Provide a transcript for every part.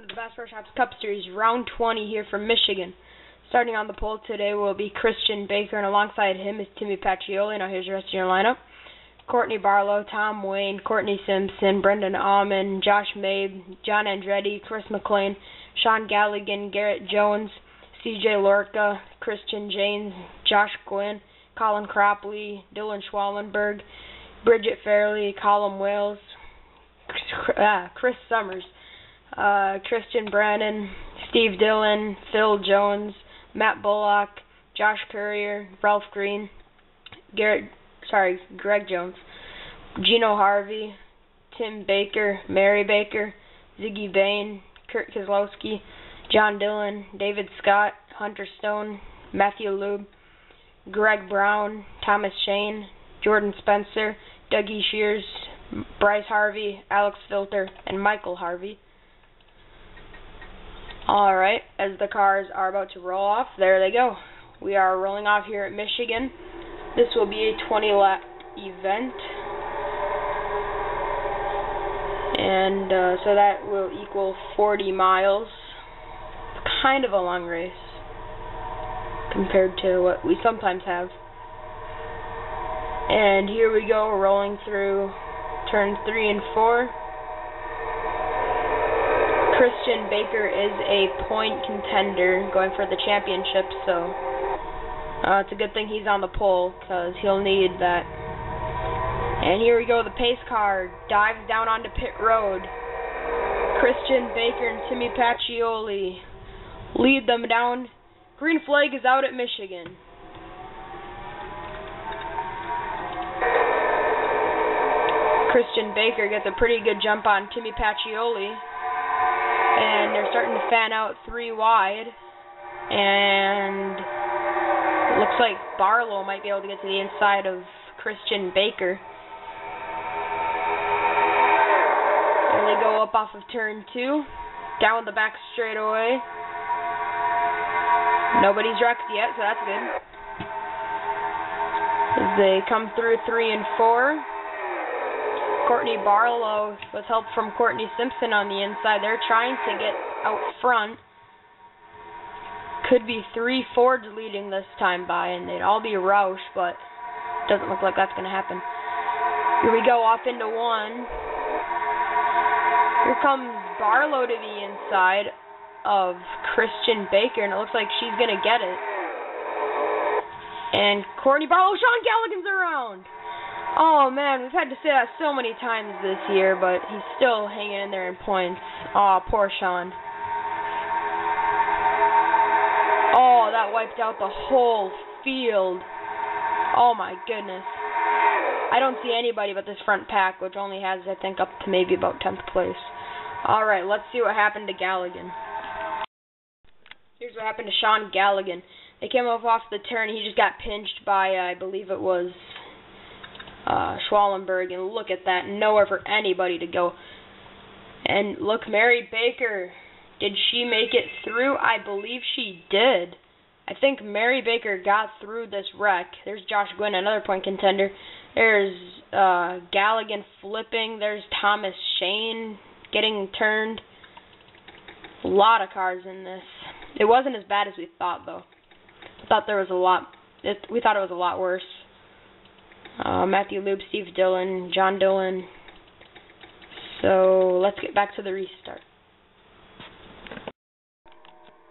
welcome to the Bass Pro Shops Cup Series, round 20 here from Michigan. Starting on the pole today will be Christian Baker, and alongside him is Timmy Pacioli. Now here's the rest of your lineup. Courtney Barlow, Tom Wayne, Courtney Simpson, Brendan Aumann, Josh Mabe, John Andretti, Chris McLean, Sean Galligan, Garrett Jones, CJ Lorca, Christian James, Josh Gwynn, Colin Cropley, Dylan Schwallenberg, Bridget Fairley, Colin Wales, Chris Summers, Christian Brannon, Steve Dillon, Phil Jones, Matt Bullock, Josh Courier, Ralph Green, Greg Jones, Gino Harvey, Tim Baker, Mary Baker, Ziggy Bain, Kurt Kozlowski, John Dillon, David Scott, Hunter Stone, Matthew Lube, Greg Brown, Thomas Shane, Jordan Spencer, Dougie Shears, Bryce Harvey, Alex Filter, and Michael Harvey. Alright, as the cars are about to roll off, there they go. We are rolling off here at Michigan. This will be a 20-lap event. And so that will equal 40 miles. It's kind of a long race compared to what we sometimes have. And here we go, rolling through turns 3 and 4. Christian Baker is a point contender going for the championship, so it's a good thing he's on the pole because he'll need that. And here we go, the pace car dives down onto pit road. Christian Baker and Timmy Pacioli lead them down. Green flag is out at Michigan. Christian Baker gets a pretty good jump on Timmy Pacioli. And they're starting to fan out 3 wide. And it looks like Barlow might be able to get to the inside of Christian Baker. There they go up off of turn 2. Down the back straightaway. Nobody's wrecked yet, so that's good. As they come through 3 and 4. Courtney Barlow, with help from Courtney Simpson on the inside. They're trying to get out front. Could be 3 Fords leading this time by, and they'd all be Roush, but doesn't look like that's going to happen. Here we go, off into 1. Here comes Barlow to the inside of Christian Baker, and it looks like she's going to get it. And Courtney Barlow, Sean Galligan's around! Oh man, we've had to say that so many times this year, but he's still hanging in there in points. Oh, poor Sean. Oh, that wiped out the whole field. Oh my goodness. I don't see anybody but this front pack, which only has, I think, up to maybe about 10th place. Alright, let's see what happened to Galligan. Here's what happened to Sean Galligan. They came off the turn, he just got pinched by, I believe it was Schwallenberg, and look at that, nowhere for anybody to go. And look, Mary Baker, did she make it through? I believe she did. I think Mary Baker got through this wreck. There's Josh Gwynn, another point contender. There's Galligan flipping. There's Thomas Shane getting turned. A lot of cars in this. It wasn't as bad as we thought, though. We thought it was a lot worse. Matthew Lube, Steve Dillon, John Dillon. So let's get back to the restart.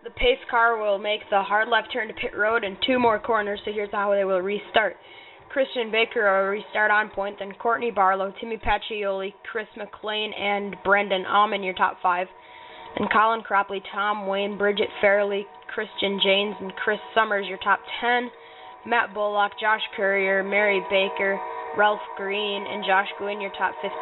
The pace car will make the hard left turn to pit road and 2 more corners, so here's how they will restart. Christian Baker will restart on point, then Courtney Barlow, Timmy Pacioli, Chris McLean, and Brendan Aumann, your top 5. And Colin Cropley, Tom Wayne, Bridget Fairley, Christian James, and Chris Summers, your top 10. Matt Bullock, Josh Courier, Mary Baker, Ralph Green, and Josh Gwynn, your top 15.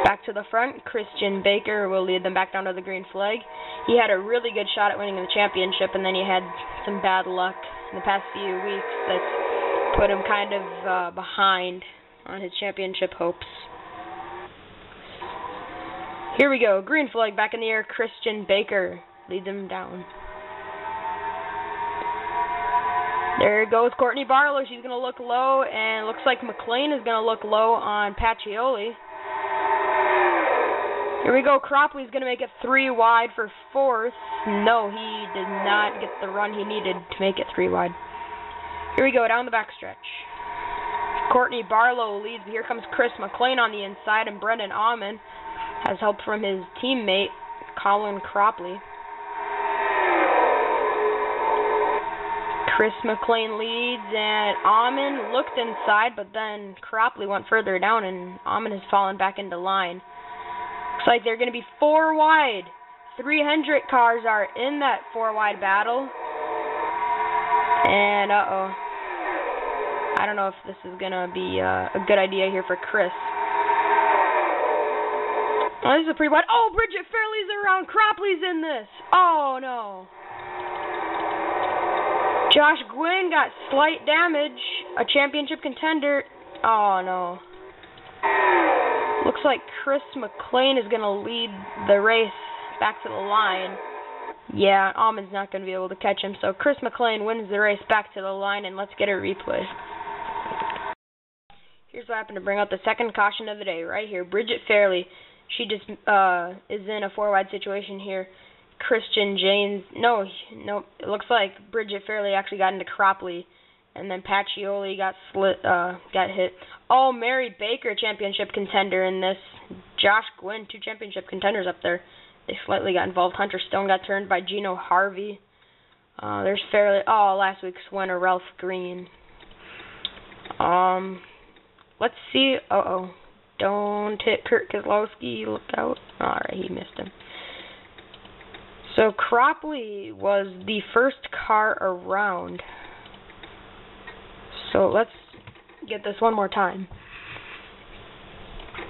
Back to the front, Christian Baker will lead them back down to the green flag. He had a really good shot at winning the championship, and then he had some bad luck in the past few weeks that's put him kind of behind on his championship hopes. Here we go, green flag back in the air, Christian Baker leads them down. There goes Courtney Barlow. She's going to look low, and it looks like McLean is going to look low on Pacioli. Here we go. Cropley's going to make it 3 wide for 4th. No, he did not get the run he needed to make it 3 wide. Here we go, down the backstretch. Courtney Barlow leads. Here comes Chris McLean on the inside, and Brendan Aumann has help from his teammate, Colin Cropley. Chris McLean leads, and Aumann looked inside, but then Cropley went further down, and Aumann has fallen back into line. Looks like they're going to be 4 wide. 300 cars are in that 4 wide battle. And, I don't know if this is going to be a good idea here for Chris. Oh, this is a pretty wide. Oh, Bridget Fairley's around. Cropley's in this. Oh, no. Josh Gwynn got slight damage. A championship contender. Oh, no. Looks like Chris McLean is going to lead the race back to the line. Yeah, Aumann's not going to be able to catch him. So Chris McLean wins the race back to the line, and let's get a replay. Here's what happened to bring out the second caution of the day right here. Bridget Fairley, she just is in a 4 wide situation here. Christian James, no, it looks like Bridget Fairley actually got into Cropley. And then Pacioli got hit. Oh, Mary Baker, championship contender in this. Josh Gwynn, 2 championship contenders up there. They slightly got involved. Hunter Stone got turned by Gino Harvey. There's Fairley. Oh, last week's winner, Ralph Green. Let's see. Don't hit Kurt Kozlowski. Look out. Alright, he missed him. So Cropley was the first car around. So let's get this one more time,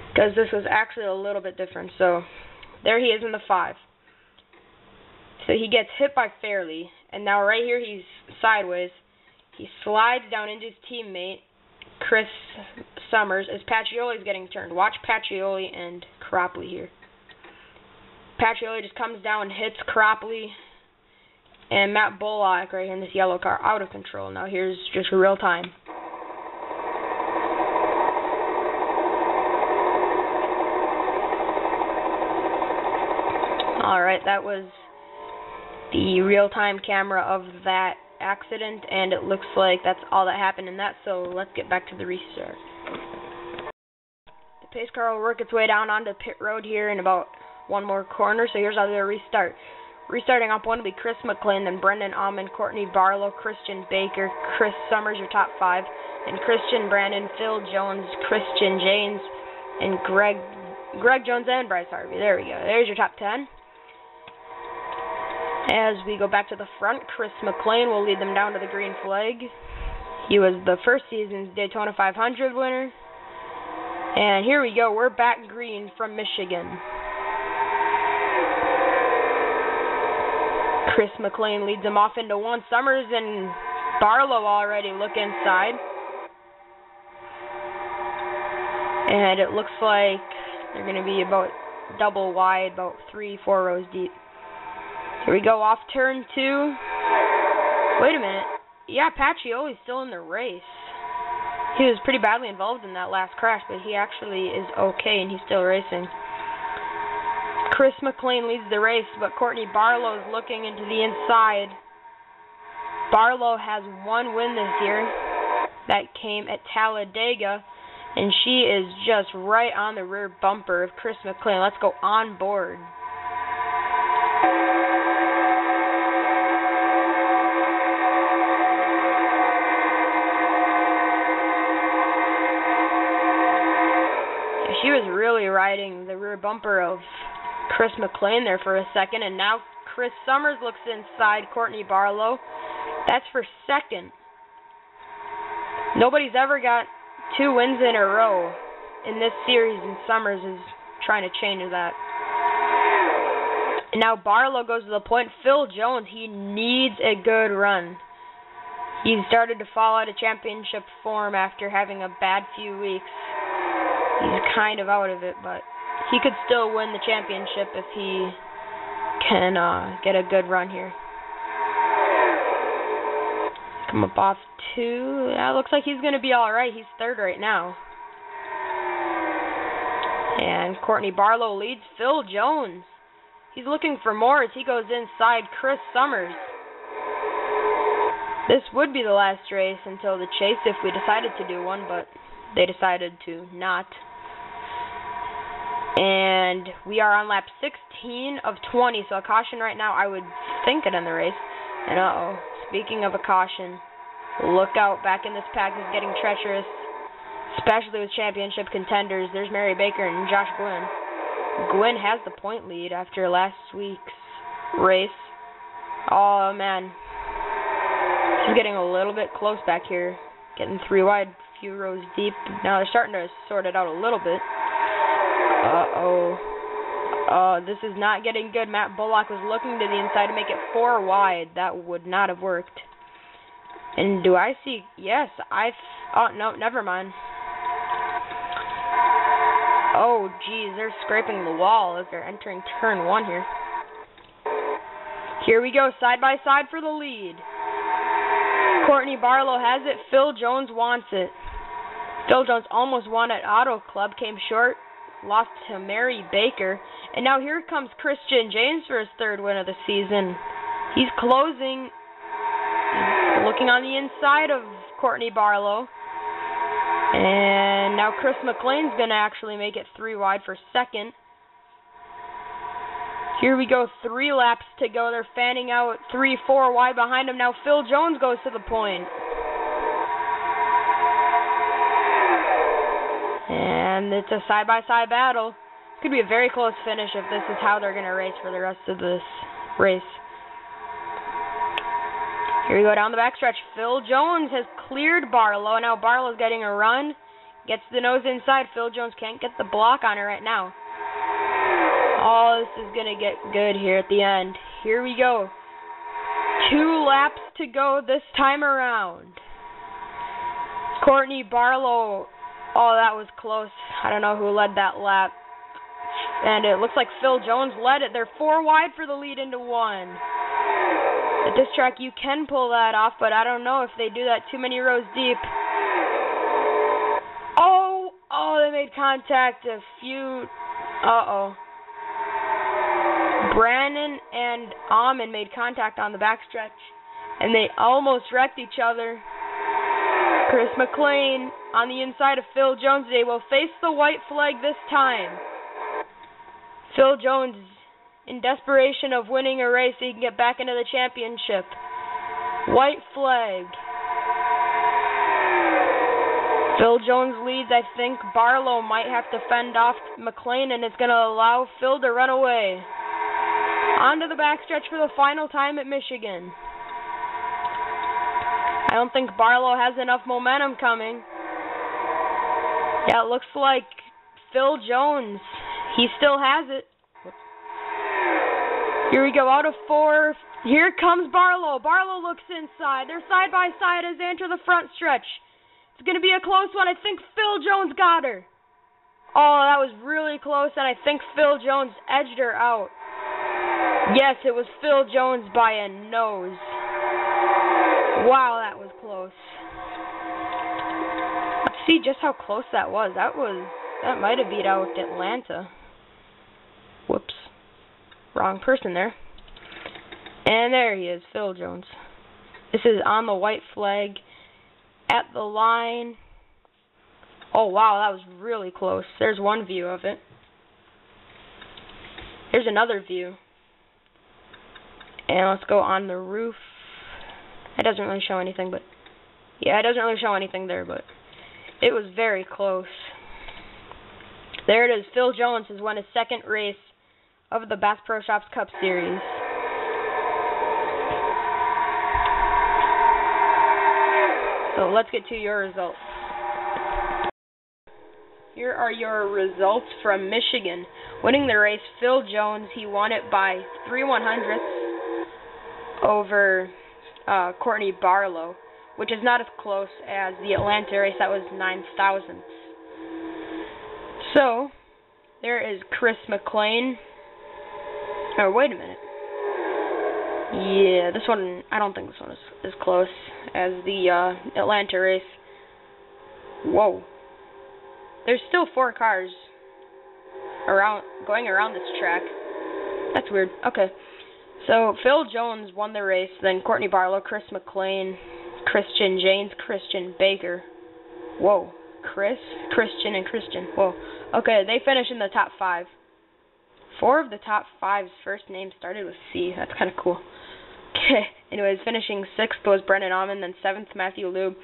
because this was actually a little bit different. So there he is in the 5. So he gets hit by Fairley, and now right here he's sideways. He slides down into his teammate, Chris Summers, as Pacioli's getting turned. Watch Pacioli and Cropley here. Pacioli just comes down and hits Cropley. And Matt Bullock right here in this yellow car, out of control. Now here's just real time. Alright, that was the real-time camera of that accident, and it looks like that's all that happened in that, so let's get back to the restart. The pace car will work its way down onto pit road here in about one more corner, so here's how they'll restart. Restarting up one will be Chris McLean, then Brendan Aumann, Courtney Barlow, Christian Baker, Chris Summers, your top 5, and Christian Brandon, Phil Jones, Christian James, and Greg Jones and Bryce Harvey. There we go. There's your top 10. As we go back to the front, Chris McLean will lead them down to the green flag. He was the first season's Daytona 500 winner. And here we go. We're back green from Michigan. Chris McLean leads them off into 1. Summers and Barlow already look inside. And it looks like they're going to be about double wide, about 3-4 rows deep. Here we go, off turn 2. Wait a minute. Yeah, Pacioli's still in the race. He was pretty badly involved in that last crash, but he actually is okay, and he's still racing. Chris McLean leads the race, but Courtney Barlow is looking into the inside. Barlow has 1 win this year. That came at Talladega, and she is just right on the rear bumper of Chris McLean. Let's go on board. She was really riding the rear bumper of Chris McLean there for a second, and now Chris Summers looks inside Courtney Barlow. That's for second. Nobody's ever got 2 wins in a row in this series, and Summers is trying to change that. And now Barlow goes to the point. Phil Jones, he needs a good run. He started to fall out of championship form after having a bad few weeks. He's kind of out of it, but he could still win the championship if he can get a good run here. Come up off 2. Yeah, looks like he's going to be alright. He's 3rd right now. And Courtney Barlow leads Phil Jones. He's looking for more as he goes inside Chris Summers. This would be the last race until the chase if we decided to do one, but they decided to not. And we are on lap 16 of 20, so a caution right now I would think it in the race. And uh-oh, speaking of a caution, look out, back in this pack is getting treacherous, especially with championship contenders. There's Mary Baker and Josh Gwynn. Gwynn has the point lead after last week's race. Oh man, she's getting a little bit close back here, getting 3 wide, a few rows deep. Now they're starting to sort it out a little bit. This is not getting good. Matt Bullock was looking to the inside to make it 4 wide. That would not have worked. And do I see? Yes, oh, no, never mind. Oh, geez, they're scraping the wall as they're entering turn 1 here. Here we go, side by side for the lead. Courtney Barlow has it. Phil Jones wants it. Phil Jones almost won at Auto Club, came short, lost to Mary Baker. And now here comes Christian James for his 3rd win of the season. He's closing, looking on the inside of Courtney Barlow. And now Chris McLean's going to actually make it 3 wide for 2nd. Here we go, 3 laps to go. They're fanning out 3, 4 wide behind him. Now Phil Jones goes to the point. And it's a side-by-side battle. Could be a very close finish if this is how they're going to race for the rest of this race. Here we go down the backstretch. Phil Jones has cleared Barlow. Now Barlow's getting a run. Gets the nose inside. Phil Jones can't get the block on her right now. Oh, this is going to get good here at the end. Here we go. 2 laps to go this time around. Courtney Barlow. Oh, that was close. I don't know who led that lap. And it looks like Phil Jones led it. They're 4 wide for the lead into 1. At this track, you can pull that off, but I don't know if they do that too many rows deep. Oh, they made contact a few. Brannon and Amon made contact on the backstretch, and they almost wrecked each other. Chris McLean on the inside of Phil Jones. They will face the white flag this time. Phil Jones, in desperation of winning a race so he can get back into the championship. White flag. Phil Jones leads. I think Barlow might have to fend off McLean, and it's going to allow Phil to run away. Onto the backstretch for the final time at Michigan. I don't think Barlow has enough momentum coming. Yeah, it looks like Phil Jones, he still has it. Here we go, out of 4. Here comes Barlow. Barlow looks inside. They're side by side as they enter the front stretch. It's going to be a close one. I think Phil Jones got her. Oh, that was really close, and I think Phil Jones edged her out. Yes, it was Phil Jones by a nose. Wow, that was close. Let's see just how close that was. That might have beat out Atlanta. Whoops. Wrong person there. And there he is, Phil Jones. This is on the white flag at the line. Oh, wow, that was really close. There's one view of it. Here's another view. And let's go on the roof. It doesn't really show anything, but... yeah, it doesn't really show anything there, but... it was very close. There it is. Phil Jones has won his 2nd race of the Bass Pro Shops Cup Series. So let's get to your results. Here are your results from Michigan. Winning the race, Phil Jones, he won it by 3/100ths over Courtney Barlow, which is not as close as the Atlanta race. That was 9/1000ths. So, there is Chris McLean. Oh, wait a minute. Yeah, this one, I don't think this one is as close as the Atlanta race. Whoa. There's still 4 cars going around this track. That's weird. Okay. So Phil Jones won the race, then Courtney Barlow, Chris McLean, Christian Janes, Christian Baker. Whoa. Christian, and Christian. Whoa. Okay, they finished in the top 5. 4 of the top 5's first names started with C. That's kind of cool. Okay. Anyways, finishing 6th was Brendan Almond, then 7th Matthew Lube.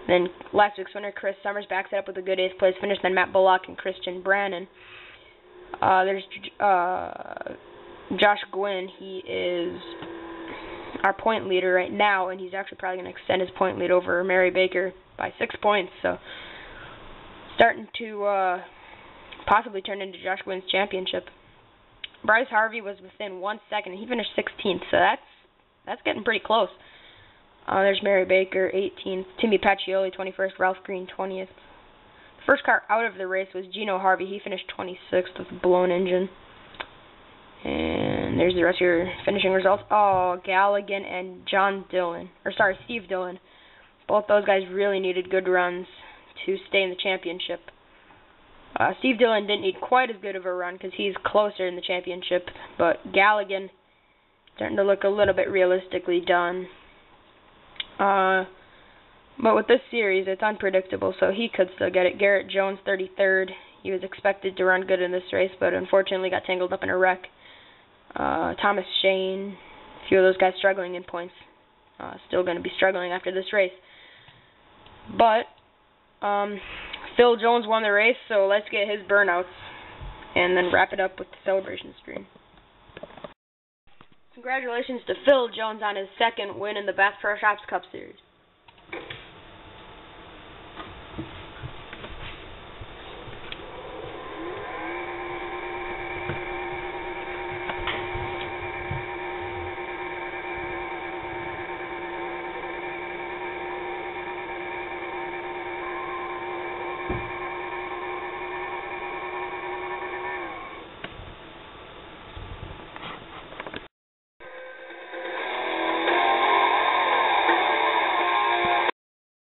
Then last week's winner, Chris Summers, backs it up with a good 8th place finish. Then Matt Bullock and Christian Brannon. There's Josh Gwynn. He is our point leader right now, and he's actually probably going to extend his point lead over Mary Baker by 6 points. So starting to possibly turn into Josh Gwynn's championship. Bryce Harvey was within 1 second, and he finished 16th. So that's getting pretty close. There's Mary Baker, 18th. Timmy Pacioli, 21st. Ralph Green, 20th. The first car out of the race was Gino Harvey. He finished 26th with a blown engine. And there's the rest of your finishing results. Oh, Galligan and Steve Dillon. Both those guys really needed good runs to stay in the championship. Steve Dillon didn't need quite as good of a run because he's closer in the championship. But Galligan starting to look a little bit realistically done. But with this series, it's unpredictable, so he could still get it. Garrett Jones, 33rd. He was expected to run good in this race, but unfortunately got tangled up in a wreck. Thomas Shane, a few of those guys struggling in points. Still going to be struggling after this race. But Phil Jones won the race, so let's get his burnouts and then wrap it up with the celebration screen. Congratulations to Phil Jones on his 2nd win in the Bass Pro Shops Cup Series.